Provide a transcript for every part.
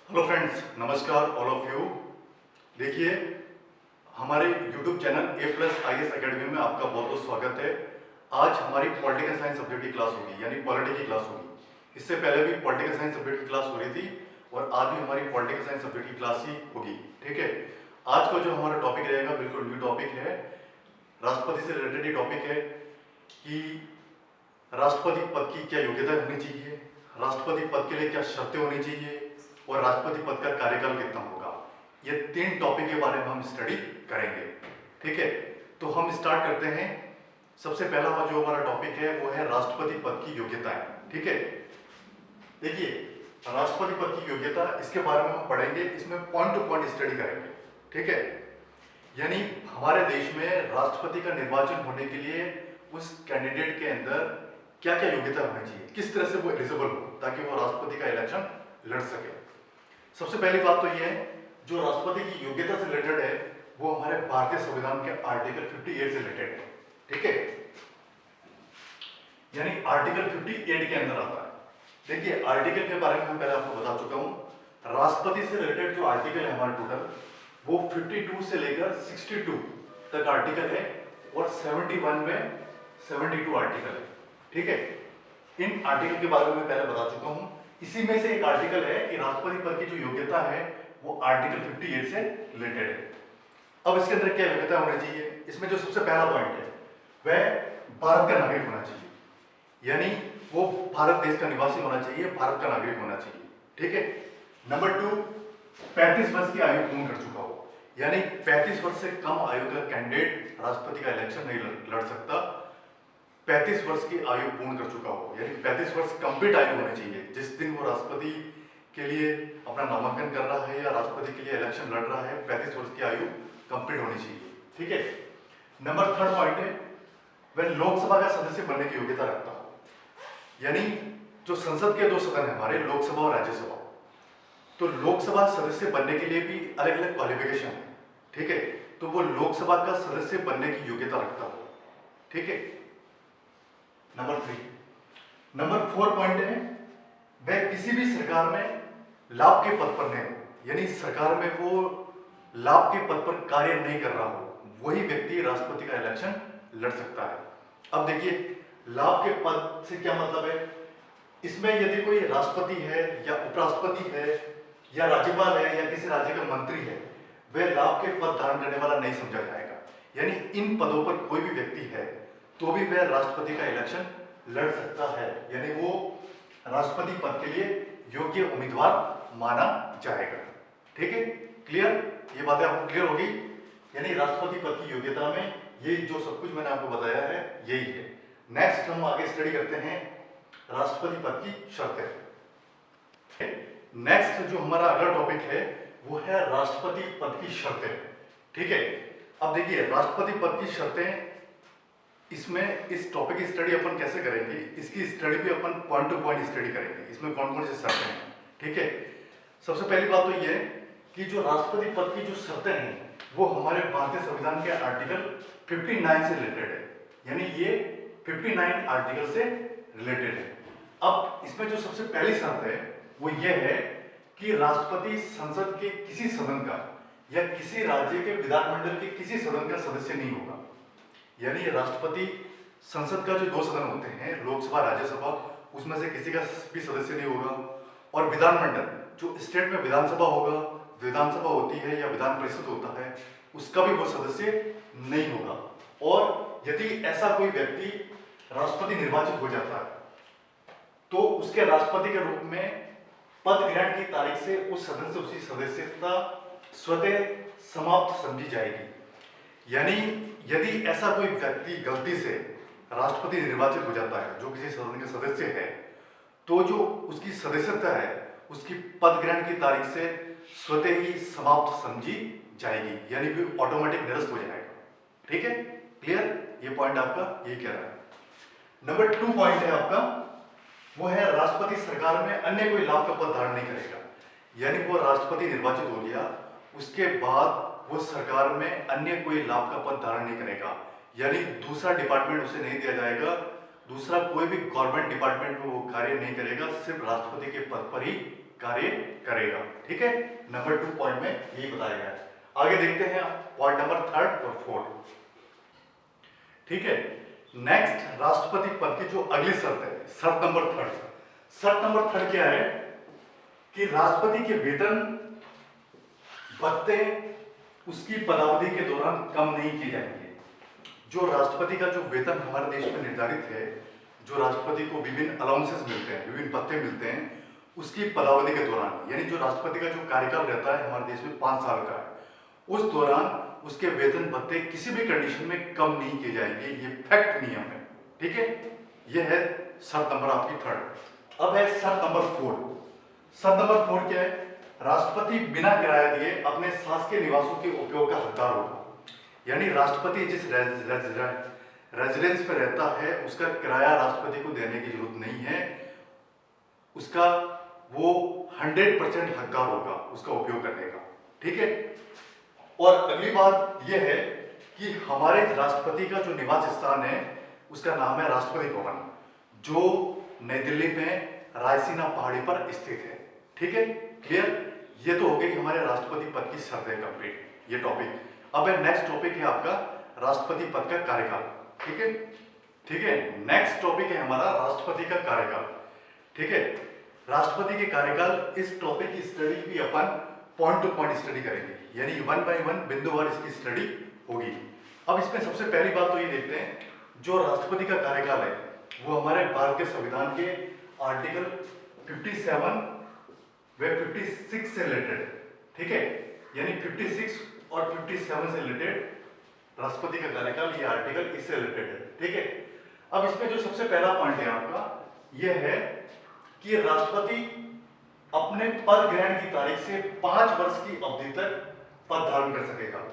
Hello friends, नमस्कार all of you. देखिए, हमारे YouTube channel A plus I S academy में आपका बहुत बहुत स्वागत है। आज हमारी पॉलिटिकल साइंस सब्जेक्ट की क्लास होगी, यानी पॉलिटी की क्लास होगी। इससे पहले भी पॉलिटिकल साइंस सब्जेक्ट की क्लास हो रही थी और आज भी हमारी पॉलिटिकल साइंस सब्जेक्ट की क्लास ही होगी। ठीक है, आज का जो हमारा टॉपिक रहेगा बिल्कुल न्यू टॉपिक है। राष्ट्रपति से रिलेटेड ही टॉपिक है कि राष्ट्रपति पद की क्या योग्यता होनी चाहिए, राष्ट्रपति पद के लिए क्या शर्तें होनी चाहिए और राष्ट्रपति पद का कार्यकाल कितना होगा। ये तीन टॉपिक के बारे में हम स्टडी करेंगे। ठीक है, तो हम स्टार्ट करते हैं। सबसे पहला जो हमारा टॉपिक है वो है राष्ट्रपति पद की योग्यताएं। ठीक है, देखिए राष्ट्रपति पद की योग्यता, इसके बारे में हम पढ़ेंगे, इसमें पॉइंट टू पॉइंट स्टडी करेंगे। ठीक है, यानी हमारे देश में राष्ट्रपति का निर्वाचन होने के लिए उस कैंडिडेट के अंदर क्या क्या योग्यता होनी चाहिए, किस तरह से वो एलिजिबल हो ताकि वो राष्ट्रपति का इलेक्शन लड़ सके। सबसे पहली बात तो ये है, जो राष्ट्रपति की योग्यता से रिलेटेड है वो हमारे भारतीय संविधान के आर्टिकल 58 से रिलेटेड है। ठीक है, यानी आर्टिकल 58 के अंदर आता है। देखिए, आर्टिकल के बारे में मैं पहले आपको बता चुका हूं। राष्ट्रपति से रिलेटेड जो आर्टिकल है हमारे टोटल, वो 52 से लेकर 62 तक आर्टिकल है और 71 में 72 आर्टिकल है। ठीक है, इन आर्टिकल के बारे में मैं पहले बता चुका हूं। इसी में से एक आर्टिकल है कि राष्ट्रपति पद की जो योग्यता है वो आर्टिकल 58 से रिलेटेड है। अब इसके अंदर क्या योग्यता होनी चाहिए, इसमें जो सबसे पहला पॉइंट है वह भारत का नागरिक होना चाहिए, यानी वो भारत देश का निवासी होना चाहिए, भारत का नागरिक होना चाहिए। ठीक है, नंबर 2, 35 वर्ष की आयु पूर्ण कर चुका हो, यानी 35 वर्ष से कम आयु का कैंडिडेट राष्ट्रपति का इलेक्शन नहीं लड़ सकता। 35 वर्ष की आयु पूर्ण कर चुका हो, यानी 35 वर्ष कंप्लीट आयु होनी चाहिए जिस दिन वो राष्ट्रपति के लिए अपना नामांकन कर रहा है या राष्ट्रपति के लिए इलेक्शन लड़ रहा है, 35 वर्ष की आयु कंप्लीट होनी चाहिए। ठीक है, नंबर 3 पॉइंट है वह लोकसभा का सदस्य बनने की योग्यता रखता हो, यानी जो संसद के दो सदन है हमारे, लोकसभा और राज्यसभा, तो लोकसभा सदस्य बनने के लिए भी अलग अलग क्वालिफिकेशन है। ठीक है, तो वो लोकसभा का सदस्य बनने की योग्यता रखता हो। ठीक है, नंबर 3, नंबर 4 पॉइंट है वह किसी भी सरकार में लाभ के पद पर नहीं हो, यानी सरकार में वो लाभ के पद पर कार्य नहीं कर रहा हो, वही व्यक्ति राष्ट्रपति का इलेक्शन लड़ सकता है। अब देखिए, लाभ के पद से क्या मतलब है, इसमें यदि कोई राष्ट्रपति है या उपराष्ट्रपति है या राज्यपाल है या किसी राज्य का मंत्री है, वह लाभ के पद धारण करने वाला नहीं समझा जाएगा। यानी इन पदों पर कोई भी व्यक्ति है तो भी वह राष्ट्रपति का इलेक्शन लड़ सकता है, यानी वो राष्ट्रपति पद के लिए योग्य उम्मीदवार माना जाएगा। ठीक है, क्लियर, ये बातें आपको क्लियर होगी। यानी राष्ट्रपति पद की योग्यता में ये जो सब कुछ मैंने आपको बताया है यही है। नेक्स्ट हम आगे स्टडी करते हैं राष्ट्रपति पद की शर्तें। नेक्स्ट जो हमारा अगला टॉपिक है वो है राष्ट्रपति पद की शर्तें। ठीक है, अब देखिए राष्ट्रपति पद की शर्तें, इसमें इस टॉपिक की स्टडी अपन कैसे करेंगे, इसकी स्टडी भी अपन पॉइंट टू पॉइंट स्टडी करेंगे, इसमें कौन कौन से शर्तें हैं। ठीक है, सबसे पहली बात तो ये है कि जो राष्ट्रपति पद की जो शर्तें हैं वो हमारे भारतीय संविधान के आर्टिकल 59 से रिलेटेड है, यानी ये 59 आर्टिकल से रिलेटेड है। अब इसमें जो सबसे पहली शर्त है वो ये है कि राष्ट्रपति संसद के किसी सदन का या किसी राज्य के विधानमंडल के किसी सदन का सदस्य नहीं होगा। यानी राष्ट्रपति संसद का जो दो सदन होते हैं, लोकसभा राज्यसभा, उसमें से किसी का भी सदस्य नहीं होगा। और विधानमंडल, जो स्टेट में विधानसभा होगा, विधानसभा होती है या विधान परिषद होता है, उसका भी वो सदस्य नहीं होगा। और यदि ऐसा कोई व्यक्ति राष्ट्रपति निर्वाचित हो जाता है तो उसके राष्ट्रपति के रूप में पद ग्रहण की तारीख से उस सदन से उसकी सदस्यता स्वतः समाप्त समझी जाएगी। यानी यदि ऐसा कोई व्यक्ति गलती से राष्ट्रपति निर्वाचित हो जाता है जो किसी सदन के सदस्य है, तो जो उसकी सदस्यता है उसकी पद ग्रहण की तारीख से स्वतः ही समाप्त समझी जाएगी, यानी फिर ऑटोमेटिक निरस्त हो जाएगा। ठीक है, क्लियर, ये पॉइंट आपका ये कह रहा है। नंबर 2 पॉइंट है आपका वो है राष्ट्रपति सरकार में अन्य कोई लाभ का पद धारण नहीं करेगा। यानी वो राष्ट्रपति निर्वाचित हो गया, उसके बाद वो सरकार में अन्य कोई लाभ का पद धारण नहीं करेगा, यानी दूसरा डिपार्टमेंट उसे नहीं दिया जाएगा, दूसरा कोई भी गवर्नमेंट डिपार्टमेंट में वो कार्य नहीं करेगा, सिर्फ राष्ट्रपति के पद पर ही कार्य करेगा। ठीक है, नंबर 2 पॉइंट में यही बताया गया है। आगे देखते हैं पॉइंट नंबर 3 और 4। ठीक है, नेक्स्ट राष्ट्रपति पद की जो अगली शर्त है, शर्त नंबर 3। शर्त नंबर 3 क्या है कि राष्ट्रपति के वेतन भत्ते उसकी पदावधि के दौरान कम नहीं किए जाएंगे। जो राष्ट्रपति का जो वेतन हमारे देश में निर्धारित है, जो राष्ट्रपति को विभिन्न अलाउंसेस मिलते हैं, विभिन्न भत्ते मिलते हैं, उसकी पदावधि के दौरान, यानी जो राष्ट्रपति का जो कार्यकाल रहता है हमारे देश में 5 साल का है, उस दौरान उसके वेतन भत्ते किसी भी कंडीशन में कम नहीं किए जाएंगे। ये फैक्ट नियम है। ठीक है, यह है शर्त नंबर आपकी 3। अब है शर्त नंबर 4। शर्त नंबर 4 क्या है? राष्ट्रपति बिना किराया दिए अपने शासकीय निवासों के उपयोग का हकदार होगा। यानी राष्ट्रपति जिस रेजिडेंस पे रहता है उसका किराया राष्ट्रपति को देने की जरूरत नहीं है। उसका वो 100% हकदार होगा उसका उपयोग करने का। ठीक है, और अगली बात यह है कि हमारे राष्ट्रपति का जो निवास स्थान है उसका नाम है राष्ट्रपति भवन, जो नई दिल्ली में रायसीना पहाड़ी पर स्थित है। ठीक है, क्लियर? ये तो हो गई हमारे राष्ट्रपति पद की शर्तें कंप्लीट, ये टॉपिक। अब है नेक्स्ट टॉपिक है आपका राष्ट्रपति पद का कार्यकाल। ठीक है, ठीक है, नेक्स्ट टॉपिक है हमारा राष्ट्रपति का कार्यकाल। ठीक है, राष्ट्रपति के कार्यकाल, इस टॉपिक की स्टडी भी अपन पॉइंट टू पॉइंट स्टडी करेंगे, यानी 1 बाय 1 बिंदुवार इसकी स्टडी होगी। अब इसमें सबसे पहली बात तो ये देखते हैं, जो राष्ट्रपति का कार्यकाल है वो हमारे भारत के संविधान के आर्टिकल 57 व 56 से रिलेटेड है। ठीक है, यानी 56 और 57 से रिलेटेड राष्ट्रपति का कार्यकाल, ये आर्टिकल इससे रिलेटेड है। ठीक है, अब इसमें जो सबसे पहला पॉइंट है आपका यह है कि राष्ट्रपति अपने पद ग्रहण की तारीख से 5 वर्ष की अवधि तक पद धारण कर सकेगा।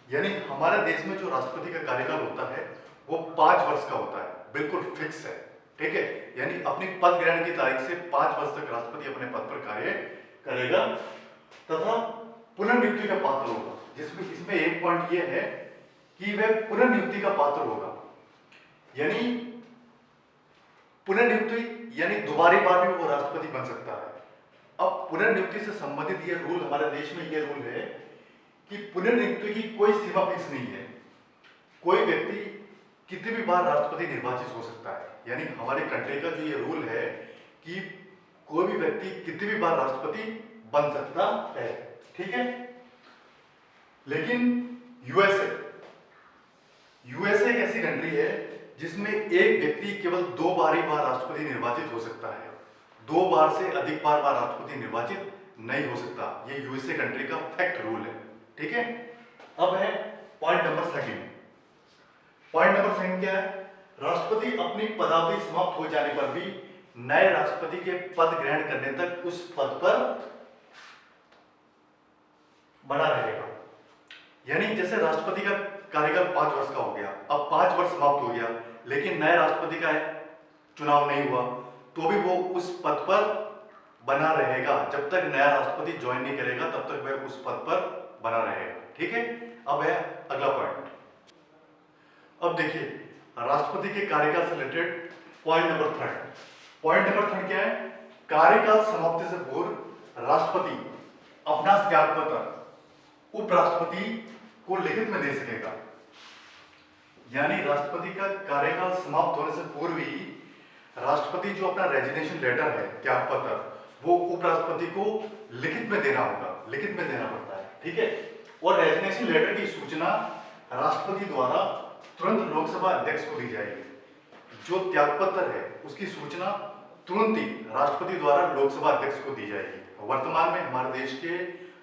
यानी हमारे देश में जो राष्ट्रपति का कार्यकाल होता है वो 5 वर्ष का होता है, बिल्कुल फिक्स है। ठीक है, यानी अपनी पद ग्रहण की तारीख से 5 वर्ष तक राष्ट्रपति अपने पद पर कार्य करेगा तथा पुनर्नियुक्ति का पात्र होगा। जिसमें इसमें एक पॉइंट यह है कि वह पुनर्नियुक्ति का पात्र होगा, यानी पुनर्नियुक्ति यानी दोबारी बार भी वो राष्ट्रपति बन सकता है। अब पुनर्नियुक्ति से संबंधित यह रूल, हमारे देश में यह रूल है कि पुनर्नियुक्ति की कोई सीमा फिक्स नहीं है। कोई व्यक्ति कितनी भी बार राष्ट्रपति निर्वाचित हो सकता है, यानी हमारे कंट्री का जो ये रूल है कि कोई भी व्यक्ति कितनी भी बार राष्ट्रपति बन सकता है। ठीक है, लेकिन यूएसए एक ऐसी कंट्री है जिसमें एक व्यक्ति केवल 2 बार ही राष्ट्रपति निर्वाचित हो सकता है। 2 बार से अधिक बार राष्ट्रपति निर्वाचित नहीं हो सकता। ये यूएसए कंट्री का फैक्ट रूल है। ठीक है, अब है पॉइंट नंबर 2। पॉइंट नंबर 2 क्या है? राष्ट्रपति अपनी पदावधि समाप्त हो जाने पर भी नए राष्ट्रपति के पद ग्रहण करने तक उस पद पर बना रहेगा। यानी जैसे राष्ट्रपति का कार्यकाल 5 वर्ष का हो गया, अब 5 वर्ष समाप्त हो गया, लेकिन नए राष्ट्रपति का चुनाव नहीं हुआ तो भी वो उस पद पर बना रहेगा। जब तक नया राष्ट्रपति ज्वाइन नहीं करेगा तब तक वह उस पद पर बना रहेगा। ठीक है, अब है अगला पॉइंट। अब देखिए राष्ट्रपति के कार्यकाल से related point number 3। Point number 3 क्या है? कार्यकाल समाप्ति से पूर्व राष्ट्रपति अपना त्याग पत्र उपराष्ट्रपति को लिखित में दे सकेगा। यानी राष्ट्रपति का कार्यकाल समाप्त होने से पूर्व ही राष्ट्रपति जो अपना रेजिग्नेशन लेटर है, त्याग पत्र, वो उपराष्ट्रपति को लिखित में देना होगा, लिखित में देना पड़ता है। ठीक है, और रेजिग्नेशन लेटर की सूचना राष्ट्रपति द्वारा तुरंत लोकसभा अध्यक्ष को दी जाएगी। जो त्याग पत्र है उसकी सूचना तुरंत ही राष्ट्रपति द्वारा लोकसभा अध्यक्ष को दी जाएगी। वर्तमान में हमारे देश के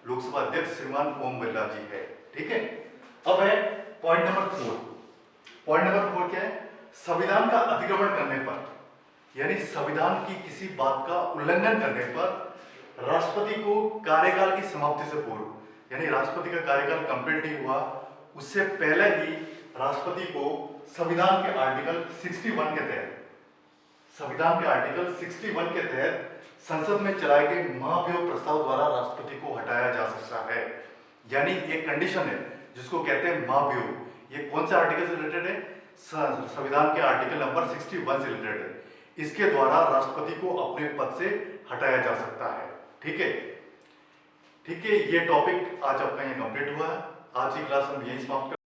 लोकसभा अध्यक्ष श्रीमान ओम बिरला जी है। ठीक है, अब है पॉइंट नंबर 4। पॉइंट नंबर 4 क्या है? संविधान का अतिक्रमण करने पर, यानी संविधान की किसी बात का उल्लंघन करने पर राष्ट्रपति को कार्यकाल की समाप्ति से पूर्व, यानी राष्ट्रपति का कार्यकाल कंप्लीट नहीं हुआ उससे पहले ही राष्ट्रपति को संविधान के आर्टिकल 61 के तहत, संविधान के आर्टिकल 61 के तहत संसद में चलाए गए महाभियोग प्रस्ताव द्वारा राष्ट्रपति को हटाया जा सकता है। यानी एक कंडीशन है जिसको कहते हैं महाभियोग। ये कौन से आर्टिकल से रिलेटेड है? संविधान के आर्टिकल नंबर 61 से रिलेटेड है। इसके द्वारा राष्ट्रपति को अपने पद से हटाया जा सकता है। ठीक है, ठीक है, ये टॉपिक आज आपका यहाँ कंप्लीट हुआ है। आज की क्लास हम यहीं समाप्त